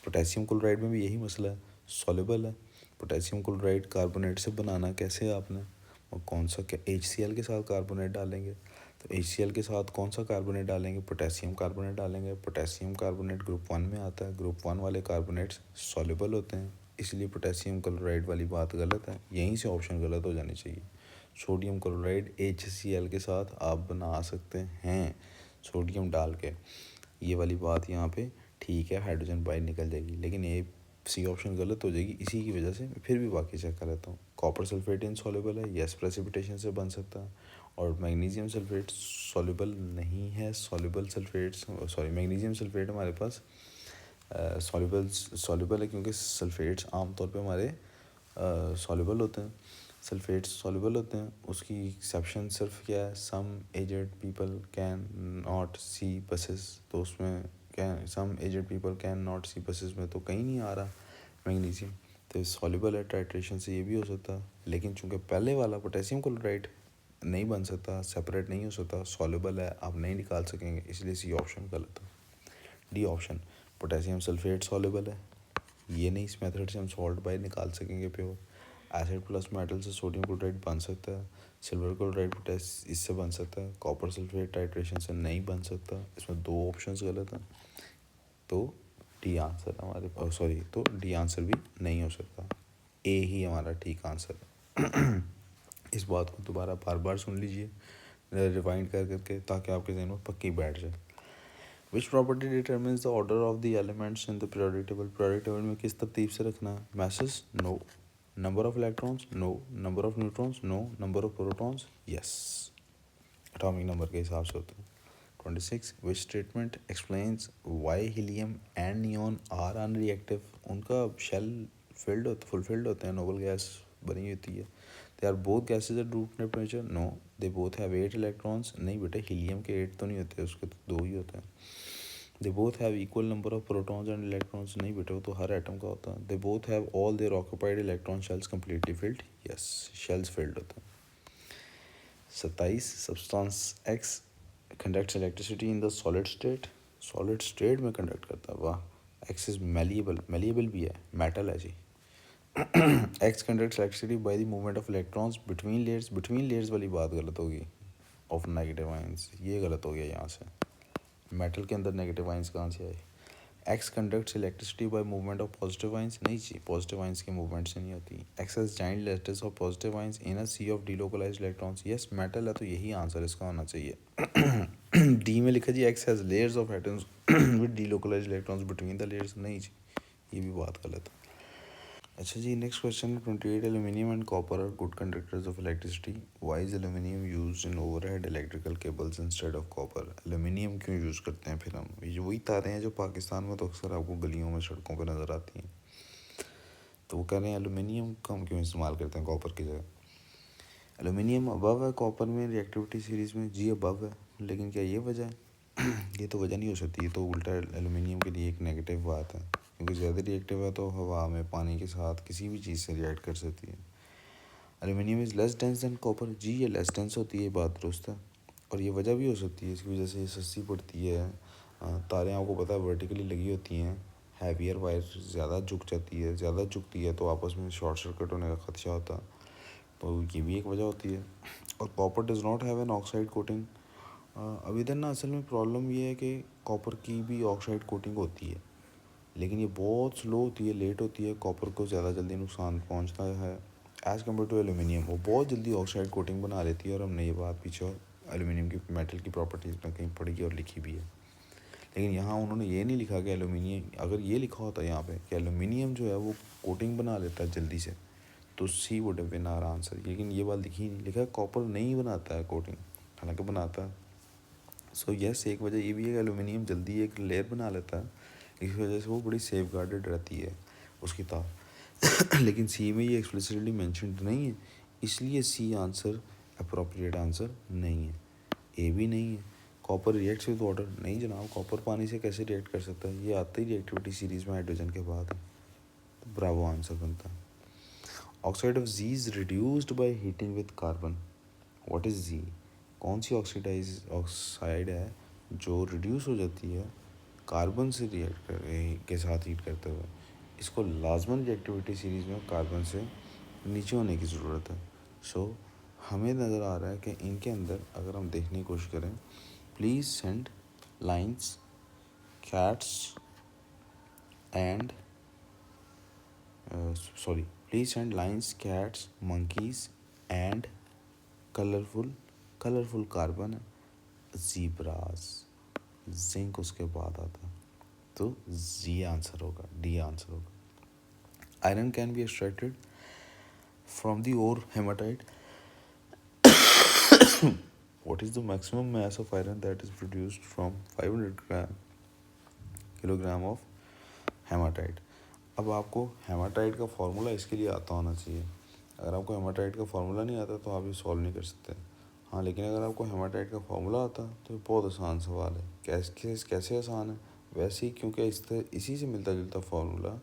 पोटेशियम क्लोराइड में भी यही मसला है, सॉल्युबल है। पोटेशियम क्लोराइड कार्बोनेट से बनाना कैसे है आपने, और कौन सा, क्या HCl के साथ कार्बोनेट डालेंगे? तो HCl के साथ कौन सा कार्बोनेट डालेंगे? पोटेशियम कार्बोनेट डालेंगे। पोटेशियम कार्बोनेट ग्रुप 1 में आता है, ग्रुप 1 वाले कार्बोनेट्स सॉल्युबल होते हैं, इसलिए पोटेशियम क्लोराइड वाली बात गलत है। यहीं से ऑप्शन गलत हो जानी चाहिए। सोडियम क्लोराइड HCl के साथ आप बना सकते हैं सोडियम डाल के, ये वाली बात यहाँ पे ठीक है, हाइड्रोजन बाहर निकल जाएगी, लेकिन ये सी ऑप्शन गलत हो जाएगी। इसी की वजह से फिर भी बाकी चेक कर लेता हूँ। कॉपर सल्फेट इनसॉल्युबल है, यस प्रेसिपिटेशन से बन सकता है। और मैग्नीशियम सल्फेट सॉल्युबल नहीं है, soluble sulphates, sorry magnesium sulphate हमारे पास सॉल्युबल है, क्योंकि सल्फेट्स आमतौर पे हमारे सॉल्युबल होते हैं, सल्फेट्स सॉल्युबल होते हैं। उसकी एक्सेप्शन सिर्फ क्या है, some aged people can not see buses, तो उसमें can some aged people can not see buses में तो कहीं नहीं आ रहा मैग्नीशियम, तो सॉल्युबल है, टाइट्रेशन से ये भी हो सकता है। लेकिन चूंकि पहले वाला पोटेशियम क्लोराइड नहीं बन सकता, सेपरेट नहीं हो सकता, सॉल्युबल है, आप नहीं निकाल सकेंगे, इसलिए सी ऑप्शन गलत है। D option potassium sulphate soluble है, ये नहीं, इस मेथड से हम सॉल्ट बाहर निकाल सकेंगे प्योर। एसिड प्लस मेटल से सोडियम क्लोराइड बन सकता है, सिल्वर क्लोराइड पोटेस इससे बन सकता है, कॉपर सल्फेट टाइट्रेशन से नहीं बन सकता, इसमें दो ऑप्शंस गलत हैं। तो डी आंसर हमारे पास, सॉरी, तो डी आंसर भी नहीं हो सकता, ए ही हमारा ठीक आंसर है। इस बात को दोबारा बार बार सुन लीजिए रिवाइंड कर करके, ताकि आपके जहन में पक्की बैठ जाए। Which property determines the order of the elements in the periodic table? Periodic table में किस तरतीब से रखना है? Masses, no. Number of electrons, no. Number of neutrons, no. Number of protons, yes. Atomic number के हिसाब से होता है। 26 which statement explains why helium and neon are unreactive? उनका शेल फिल्ड होता, फुलफिल्ड होते हैं, नोबल गैस बनी होती है। They are both gases at room temperature, no. They both have 8 electrons, नहीं बेटे, हीलियम के 8 तो नहीं होते, उसके तो 2 ही होते हैं। They both have equal number of protons and electrons, नहीं बेटे, वो तो हर एटम का होता है। They both have all their occupied electron shells completely filled, yes, shells filled होते हैं। 27 substance X conducts electricity in the solid state, solid state में कंडक्ट करता है, वाह। एक्स इज मेलिएबल, मेलिएबल भी है, मेटल है जी। X conducts electricity by the movement of electrons between layers, between layers वाली बात गलत होगी, ऑफ नेगेटिव आयंस, ये गलत हो गया यहाँ से। मेटल के अंदर नेगेटिव आयंस कहाँ से आए? X conducts electricity by movement of positive ions, नहीं जी, पॉजिटिव आयंस के मूवमेंट से नहीं होती। X has giant lattices of positive ions in a sea of delocalised electrons, yes metal है तो यही आंसर इसका होना चाहिए। डी में लिखा जी X has layers of atoms with delocalised electrons between the layers, नहीं जी, ये भी बात गलत है। अच्छा जी, next question 28, aluminium and copper are good conductors of electricity, why is aluminium used in overhead electrical cables instead of copper? Aluminium क्यों यूज़ करते हैं फिर हम? ये वही तारें हैं जो पाकिस्तान में तो अक्सर आपको गलियों में सड़कों पर नज़र आती हैं, तो वो कह रहे हैं एल्यूमिनियम का हम क्यों इस्तेमाल करते हैं कॉपर की जगह। एल्यूमिनियम अबव है कॉपर में रिएक्टिविटी सीरीज़ में, जी अबव है, लेकिन क्या ये वजह है? ये तो वजह नहीं हो सकती, ये तो उल्टा एल्यूमिनियम के लिए एक नेगेटिव बात है, क्योंकि ज़्यादा रिएक्टिव है तो हवा में पानी के साथ किसी भी चीज़ से रिएक्ट कर सकती है। Aluminium is less dense than copper, जी ये लेस डेंस होती है, बात दुरुस्त है, और ये वजह भी हो सकती है, इसकी वजह से ये सस्ती पड़ती है। तारें आपको पता है वर्टिकली लगी होती हैं, हैवियर वायर ज़्यादा झुक जाती है, ज़्यादा झुकती है तो आपस में शॉर्ट सर्किट होने का खदशा होता है, तो ये भी एक वजह होती है। और copper does not have an oxide coating, अब इधर ना असल में प्रॉब्लम ये है कि कॉपर की भी ऑक्साइड कोटिंग होती है, लेकिन ये बहुत स्लो होती है, लेट होती है, कॉपर को ज़्यादा जल्दी नुकसान पहुंचता है एज़ कम्पेयर टू एल्यूमिनियम, वो बहुत जल्दी ऑक्साइड कोटिंग बना लेती है, और हमने ये बात पीछे एल्यूमिनियम की मेटल की प्रॉपर्टीज़ में कहीं पढ़ी और लिखी भी है। लेकिन यहाँ उन्होंने ये नहीं लिखा कि एल्यूमिनियम, अगर ये लिखा होता यहाँ पे कि एल्यूमिनियम जो है वो कोटिंग बना लेता है जल्दी से, तो C would have been our answer, लेकिन ये बात लिखी नहीं, लिखा है कॉपर नहीं बनाता है कोटिंग, हालांकि बनाता है। सो यस, एक वजह ये भी है कि एलुमिनियम जल्दी एक लेयर बना लेता है, इस वजह से वो बड़ी सेफ गार्डेड रहती है उसकी तार। लेकिन सी में ये एक्सप्लिसिटली मेंशन्ड नहीं है, इसलिए सी आंसर अप्रोप्रिएट आंसर नहीं है। ए भी नहीं है, कॉपर रिएक्ट्स विद वाटर, नहीं जनाब, कॉपर पानी से कैसे रिएक्ट कर सकता है, ये आते ही रिएक्टिविटी सीरीज़ में हाइड्रोजन के बाद है, तो ब्रावो आंसर बनता है। Oxide of G is reduced by heating with carbon, what is G? कौन सी ऑक्साइड है जो रिड्यूस हो जाती है कार्बन से रिएक्ट कर के साथ हीट करते हुए? इसको लाजमन रिएक्टिविटी सीरीज़ में कार्बन से नीचे होने की ज़रूरत है। सो हमें नज़र आ रहा है कि इनके अंदर अगर हम देखने की कोशिश करें, please send lions cats and please send lions cats monkeys and colourful carbon है, ज़ीब्रास, जिंक उसके बाद आता है, तो जी आंसर होगा, डी आंसर होगा। Iron can be extracted from the ore hematite, what is the maximum mass of iron that is produced from 500 kilogram of hematite. अब आपको हेमाटाइट का फार्मूला इसके लिए आता होना चाहिए, अगर आपको हेमाटाइट का फार्मूला नहीं आता तो आप ये सॉल्व नहीं कर सकते। हाँ, लेकिन अगर आपको हेमाटाइट का फार्मूला आता तो ये बहुत आसान सवाल है। कैसे आसान है? वैसे ही, क्योंकि इसी से मिलता जुलता फार्मूला,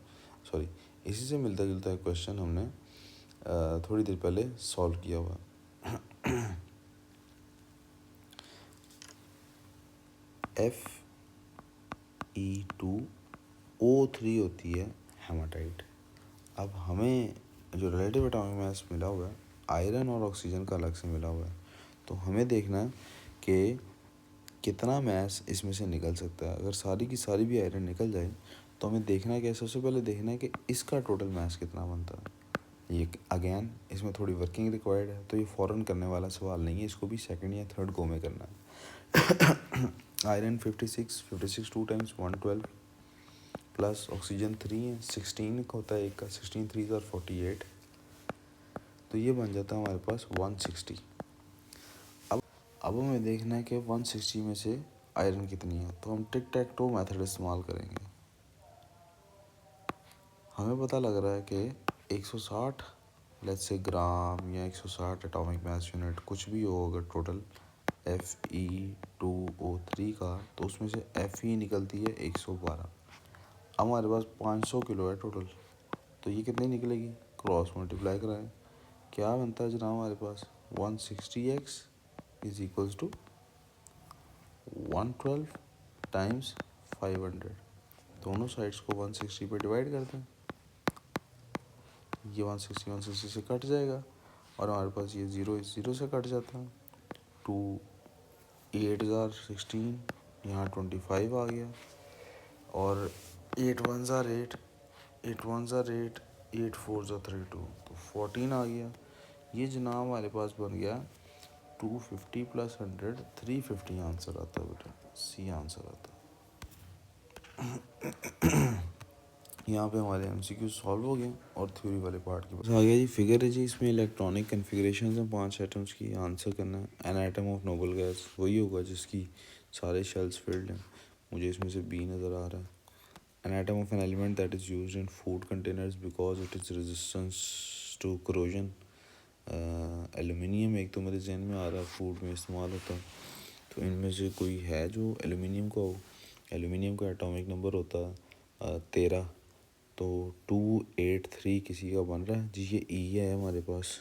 इसी से मिलता जुलता क्वेश्चन हमने थोड़ी देर पहले सॉल्व किया हुआ। Fe2O3 होती है हेमाटाइट। अब हमें जो रिलेटिव एटॉमिक मास मिला हुआ है आयरन और ऑक्सीजन का अलग से मिला हुआ है, तो हमें देखना है कि कितना मास इसमें से निकल सकता है। अगर सारी की सारी भी आयरन निकल जाए तो हमें देखना है कि सबसे पहले देखना है कि इसका टोटल मास कितना बनता है। ये अगेन इसमें थोड़ी वर्किंग रिक्वायर्ड है, तो ये फ़ौरन करने वाला सवाल नहीं है, इसको भी सेकंड या थर्ड गो में करना है। आयरन 56 2 टाइम्स 112 प्लस ऑक्सीजन 3 है, 16 होता है एक का, 16 3 और 48, तो ये बन जाता है हमारे पास 160। अब हमें देखना है कि 160 में से आयरन कितनी है, तो हम टिक टैक टो मेथड इस्तेमाल करेंगे। हमें पता लग रहा है कि 160 लेट्स से ग्राम या 160 एटॉमिक मास यूनिट कुछ भी हो अगर टोटल Fe2O3 का, तो उसमें से Fe निकलती है 112। हमारे पास 500 किलो है टोटल, तो ये कितनी निकलेगी? क्रॉस मल्टीप्लाई कराएं, क्या बनता है जनाब हमारे पास? 160x is equals to 112 times 500, दोनों साइड्स को 160 पे डिवाइड करते हैं, ये 160 से कट जाएगा और हमारे पास ये 0 से कट जाता है, 2 8 * 16, यहाँ 25 आ गया, और 8 * 1 = 8, 8 * 1 = 8, 8 * 4 = 32, तो 14 आ गया। ये जनाब हमारे पास बन गया 250 + 100 350 आंसर आता है बेटा, सी आंसर आता है। यहाँ पे हमारे MCQ सॉल्व हो गए और थ्योरी वाले पार्ट के पास आ गया जी। फिगर है जी, इसमें इलेक्ट्रॉनिक कन्फिग्रेशन हैं 5 एटम्स की, आंसर करना है। An atom of noble gas वही होगा जिसकी सारे शेल्स फिल्ड हैं, मुझे इसमें से बी नज़र आ रहा है। An atom of an element that is used in food containers because it is resistance to corrosion. Aluminium एक तो मेरे जहन में आ रहा है, फूड में इस्तेमाल होता है, तो इनमें से कोई है जो एलुमिनियम का हो। एलुमिनियम का एटॉमिक नंबर होता है 13, तो 283 किसी का बन रहा है जी, ये ई है हमारे पास।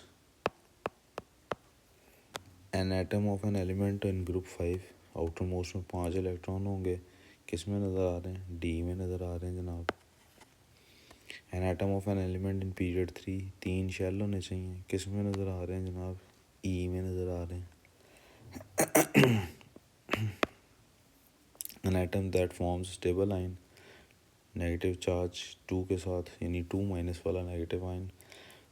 An atom of an element in group 5, outermost में 5 इलेक्ट्रॉन होंगे, किस में नज़र आ रहे हैं, डी में नज़र आ रहे हैं जनाब। An atom of an element in period 3, 3 shell होने चाहिए, किस में नज़र आ रहे हैं जनाब, ई में नज़र आ रहे हैं। An atom that forms stable ion, negative charge 2 के साथ, यानी 2- वाला नेगेटिव आयन,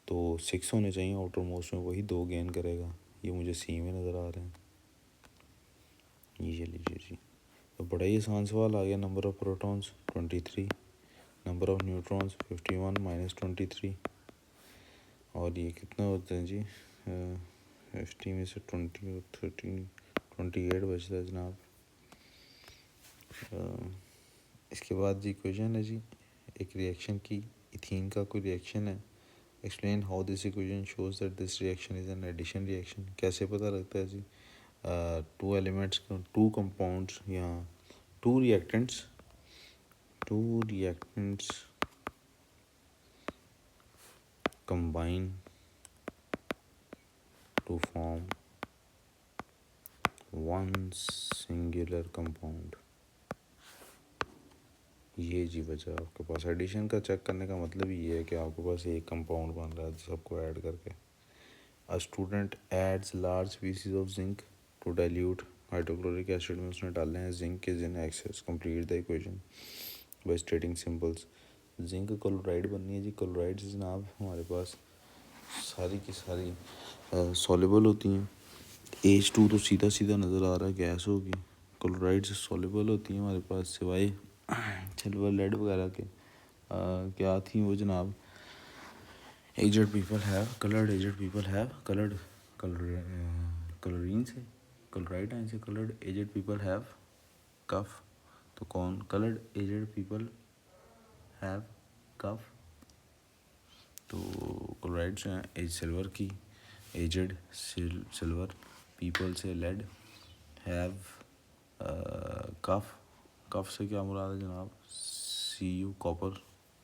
तो 6 होने चाहिए आउटर मोस्ट में, वही 2 गेन करेगा, ये मुझे सी में नज़र आ रहे हैं। ये लीजिए जी, तो बड़ा ही आसान सवाल आ गया। Number of protons 23, number of neutrons 51 - 23, और ये कितना होते हैं जी, 50 में से 20 और 13 28 बचता है जनाब। इसके बाद जी इक्वेशन है जी, एक रिएक्शन की, इथीन का कोई रिएक्शन है। Explain how this equation shows that this reaction is an addition reaction. कैसे पता लगता है जी, 2 एलिमेंट्स, 2 कंपाउंड्स, यहाँ 2 reactants combine to form one singular compound। ये जी वजह आपके पास एडिशन का चेक करने का मतलब ये है कि आपके पास एक कंपाउंड बन रहा है सबको ऐड करके। A student adds large pieces of zinc to dilute hydrochloric acid में उसने डाले हैं जिंक के जिन excess. Complete the equation by stating symbols. Zinc chloride बननी है जी। क्लोराइड जनाब हमारे पास सारी की सारी सॉल्युबल होती हैं। H2 तो सीधा सीधा नज़र आ रहा है, गैस होगी। क्लोराइड से सॉल्युबल होती हैं हमारे पास, सिवाय सिल्वर लेड वगैरह के। क्या थी वो जनाब, aged people have coloured, aged people have coloured, chlorine से क्लोराइड आयन से coloured, aged people have cough, तो कौन coloured aged people have cough, तो क्लोराइड से हैं एज सिल्वर की, एजड सिल्वर, पीपल से लेड, हैव कफ, कफ से क्या मुराद है जनाब, Cu कॉपर,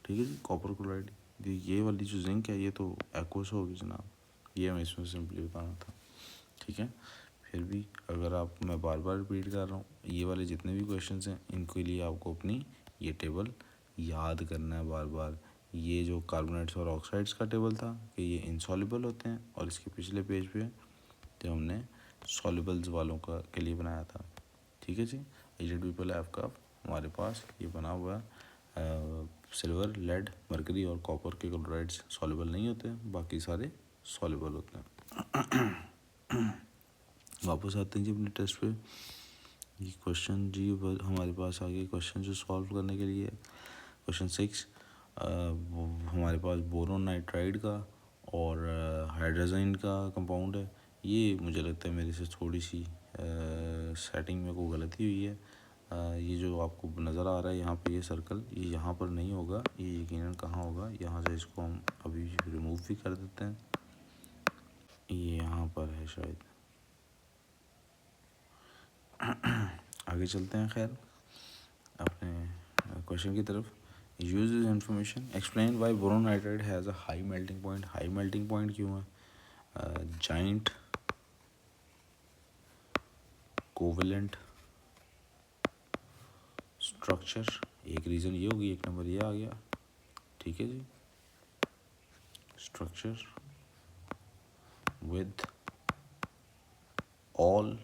ठीक है जी, कॉपर क्लोराइड। ये वाली जो जिंक है ये तो एक्वस होगी जनाब, ये हमें इसमें सिंपली बताना था, ठीक है। फिर भी अगर आप, मैं बार बार रिपीट कर रहा हूँ, ये वाले जितने भी क्वेश्चंस हैं इनके लिए आपको अपनी ये टेबल याद करना है बार बार। ये जो कार्बोनेट्स और ऑक्साइड्स का टेबल था कि ये इनसॉल्युबल होते हैं, और इसके पिछले पेज पे जो हमने सॉल्युबल्स वालों का के लिए बनाया था, ठीक है जी। एजेड पीपल हैव कफ, हमारे पास ये बना हुआ है। सिल्वर, लेड, मरकरी और कॉपर के क्लोराइड्स सॉल्युबल नहीं होते, बाकी सारे सॉल्युबल होते हैं। वापस आते हैं जी अपने टेस्ट पे। ये क्वेश्चन जी हमारे पास आ गए क्वेश्चन जो सॉल्व करने के लिए। क्वेश्चन 6 हमारे पास बोरोन नाइट्राइड का और हाइड्रोजन का कंपाउंड है। ये मुझे लगता है मेरे से थोड़ी सी सेटिंग में कोई गलती हुई है। ये जो आपको नज़र आ रहा है यहाँ पे ये सर्कल, ये यहाँ पर नहीं होगा, ये यकीनन कहाँ होगा, यहाँ से इसको हम अभी रिमूव भी कर देते हैं। ये यहाँ पर है शायद। आगे चलते हैं खैर अपने क्वेश्चन की तरफ। Use this information, explain why boron nitride has a high melting point. High melting point क्यों है? जाइंट कोवेलेंट स्ट्रक्चर, एक रीज़न ये होगी, एक नंबर ये आ गया, ठीक है जी। Structure with all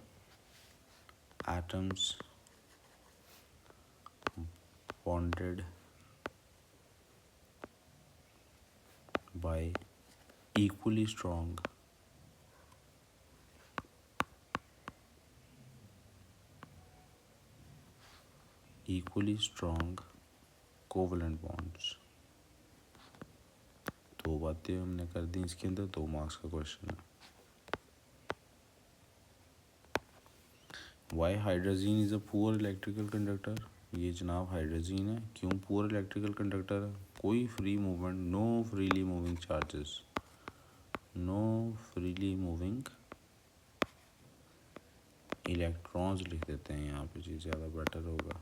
atoms bonded by equally strong covalent bonds। दो बातें हमने कर दी इसके अंदर, 2 मार्क्स का क्वेश्चन है। Why hydrogen is a poor electrical conductor. ये जनाब हाइड्रोजीन है, क्यों पुअर इलेक्ट्रिकल कंडक्टर है? कोई free movement, no freely moving charges, no freely moving electrons लिख देते हैं यहाँ पे, जी ज़्यादा बेटर होगा।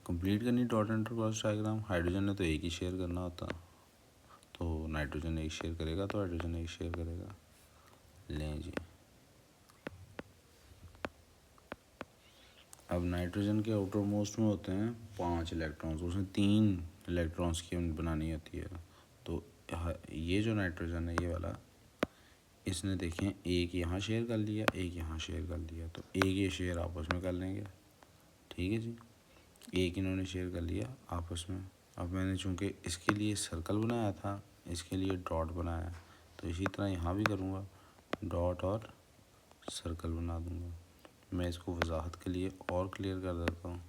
कंप्लीट करनी dot and cross diagram. Hydrogen ने तो एक ही शेयर करना होता, तो नाइट्रोजन एक शेयर करेगा तो हाइड्रोजन एक शेयर करेगा। लें जी, अब नाइट्रोजन के आउटर मोस्ट में होते हैं 5 इलेक्ट्रॉन्स, उसमें 3 इलेक्ट्रॉन्स की बनानी होती है। तो ये जो नाइट्रोजन है ये वाला, इसने देखें एक यहाँ शेयर कर लिया, एक यहाँ शेयर कर लिया, तो एक ये शेयर आपस में कर लेंगे। ठीक है जी, एक इन्होंने शेयर कर लिया आपस में। अब मैंने चूँकि इसके लिए सर्कल बनाया था, इसके लिए डॉट बनाया, तो इसी तरह यहाँ भी करूँगा, डॉट और सर्कल बना दूँगा। मैं इसको वजाहत के लिए और क्लियर कर देता हूँ।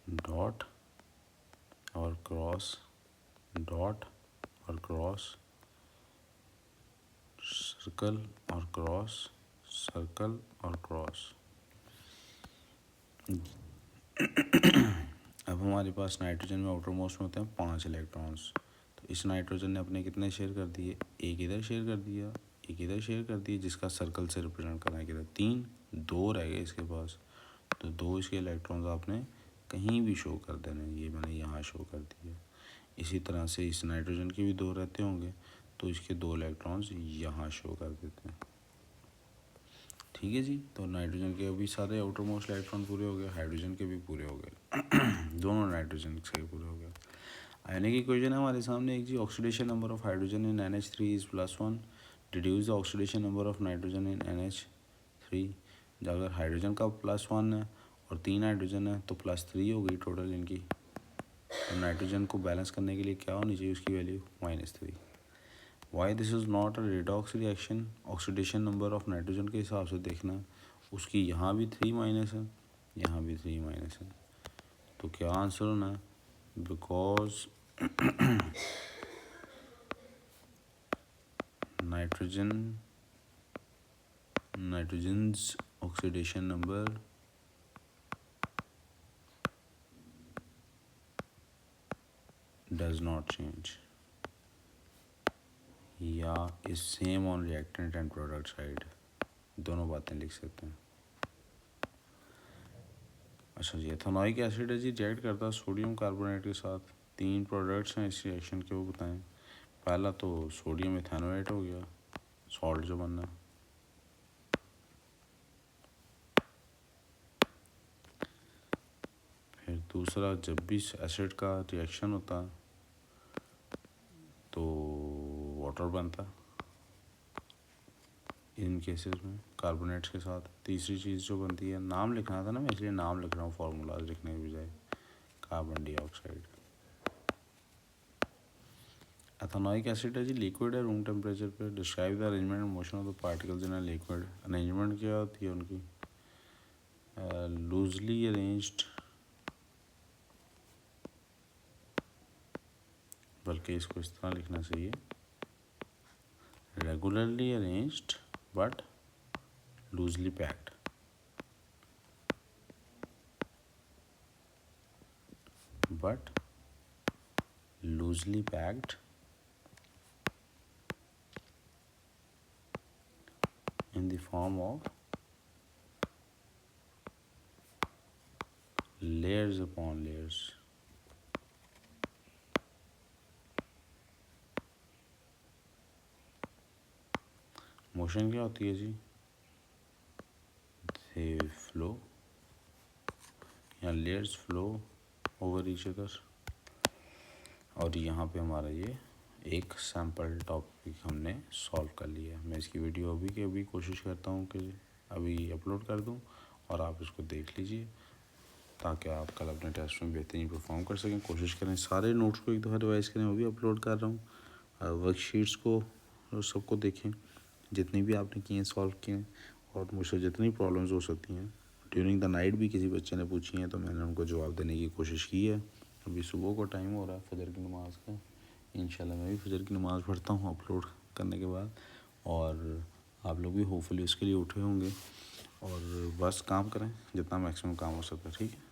डॉट और क्रॉस, डॉट और क्रॉस, सर्कल और क्रॉस, सर्कल और क्रॉस। अब हमारे पास नाइट्रोजन में आउटर मोस्ट में होते हैं 5 इलेक्ट्रॉन्स। तो इस नाइट्रोजन ने अपने कितने शेयर कर दिए? एक इधर शेयर कर दिया, एक इधर शेयर कर दिया, जिसका सर्कल से रिप्रेजेंट करना है किधर? 3, 2 रह गए इसके पास, तो 2 इसके इलेक्ट्रॉन्स आपने कहीं भी शो कर देना। ये मैंने यहाँ शो कर दिया। इसी तरह से इस नाइट्रोजन के भी 2 रहते होंगे, तो इसके 2 इलेक्ट्रॉन्स यहाँ शो कर देते हैं। ठीक है जी, तो नाइट्रोजन के भी सारे आउटर मोस्ट इलेक्ट्रॉन पूरे हो गए, हाइड्रोजन के भी पूरे हो गए। दोनों नाइट्रोजन के पूरे हो गए। आयनिक इक्वेशन है हमारे सामने एक जी, oxidation number of hydrogen in NH3 is +1, reduce the oxidation number of nitrogen in NH3। अगर हाइड्रोजन का +1 है और 3 हाइड्रोजन है तो +3 हो गई टोटल इनकी। तो नाइट्रोजन को बैलेंस करने के लिए क्या होनी चाहिए उसकी value? -3। Why this is not a redox reaction. Oxidation number of nitrogen के हिसाब से देखना, उसकी यहाँ भी 3 माइनस है, यहाँ भी 3 माइनस है, तो क्या आंसर होना है? Because nitrogen's oxidation number does not change या is same on reactant and product side. दोनों बातें लिख सकते हैं। अच्छा जी, एथेनॉइक एसिड है जी, रिएक्ट करता है सोडियम कार्बोनेट के साथ। 3 प्रोडक्ट्स हैं इस रिएक्शन के, वो बताएं। पहला तो सोडियम इथेनोएट हो गया, सॉल्ट जो बनना है। फिर दूसरा, जब भी एसिड का रिएक्शन होता है तो वाटर बनता है इन केसेस में कार्बोनेट्स के साथ। तीसरी चीज़ जो बनती है, नाम लिखना था ना, मैं इसलिए नाम लिख रहा हूँ फार्मूलाज लिखने के बजाय, कार्बन डाइऑक्साइड। एथेनॉइक एसिड है जी, लिक्विड है रूम टेम्परेचर पे। Describe the arrangement and motion of the particles in a liquid. Arrangement क्या होती है उनकी? लूजली अरेंज्ड, बल्कि इसको इस तरह लिखना चाहिए, regularly arranged but loosely packed. but loosely packed in the form of layers upon layers। Motion क्या होती है जी? they flow या layers flow over each other, और यहाँ पे हमारा ये एक सैम्पल टॉपिक हमने सॉल्व कर लिया। मैं इसकी वीडियो अभी के अभी कोशिश करता हूँ कि अभी अपलोड कर दूँ और आप इसको देख लीजिए ताकि आप कल अपने टेस्ट में बेहतरीन परफॉर्म कर सकें। कोशिश करें सारे नोट्स को एक दफ़ा रिवाइज़ करें, वो भी अपलोड कर रहा हूँ। वर्कशीट्स को सबको देखें जितनी भी आपने किए हैं, सॉल्व किए हैं, और मुझसे जितनी प्रॉब्लम्स हो सकती हैं ड्यूरिंग द नाइट भी किसी बच्चे ने पूछी हैं तो मैंने उनको जवाब देने की कोशिश की है। अभी सुबह को टाइम हो रहा है फजर की नमाज़ का, इंशाल्लाह मैं भी फजर की नमाज़ पढ़ता हूँ अपलोड करने के बाद, और आप लोग भी होपफुली उसके लिए उठे होंगे। और बस काम करें जितना मैक्सिमम काम हो सकता है, ठीक है।